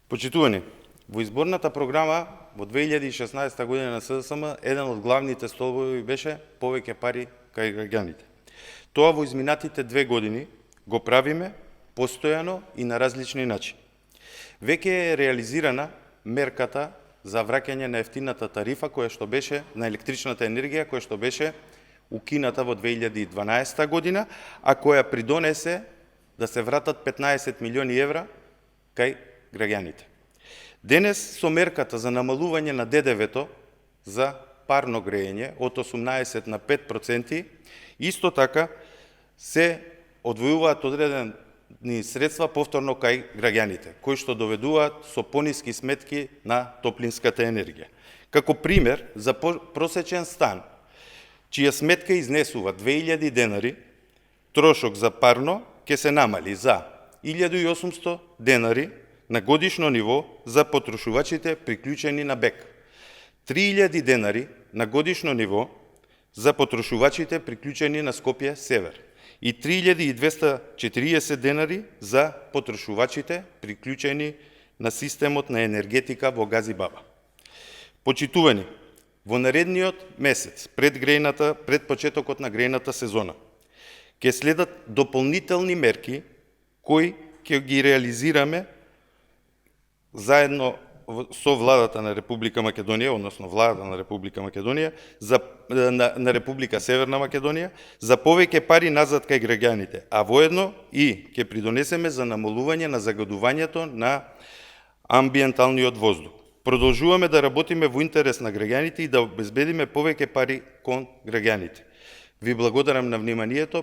Почитувани, во изборната програма во 2016 година на СДСМ еден од главните столбови беше повеќе пари кај граѓаните. Тоа во изминатите 2 години го правиме постојано и на различни начини. Веќе е реализирана мерката за враќање на ефтината тарифа која што беше на електричната енергија, која што беше укината во 2012 година, а која придонесе да се вратат 15 милиони евра кај граѓаните. Денес со мерката за намалување на ДДВ-то за парно грејење од 18 на 5%, исто така се одвојуваат одредени средства повторно кај граѓаните, кои што доведуваат со пониски сметки на топлинската енергија. Како пример, за просечен стан, чија сметка изнесува 2000 денари, трошок за парно ќе се намали за 1800 денари на годишно ниво за потрошувачите приклучени на БЕК, 3000 денари на годишно ниво за потрошувачите приклучени на Скопје Север и 3240 денари за потрошувачите приклучени на системот на енергетика во Газибаба. Почитувани, во наредниот месец, пред почетокот на грејната сезона, ќе следат дополнителни мерки кои ќе ги реализираме заедно со владата на Република Македонија, односно владата на Република Македонија, на Република Северна Македонија, за повеќе пари назад кај граѓаните, а воедно и ќе придонесеме за намалување на загадувањето на амбиенталниот воздух. Продолжуваме да работиме во интерес на граѓаните и да обезбедиме повеќе пари кон граѓаните. Ви благодарам на вниманието,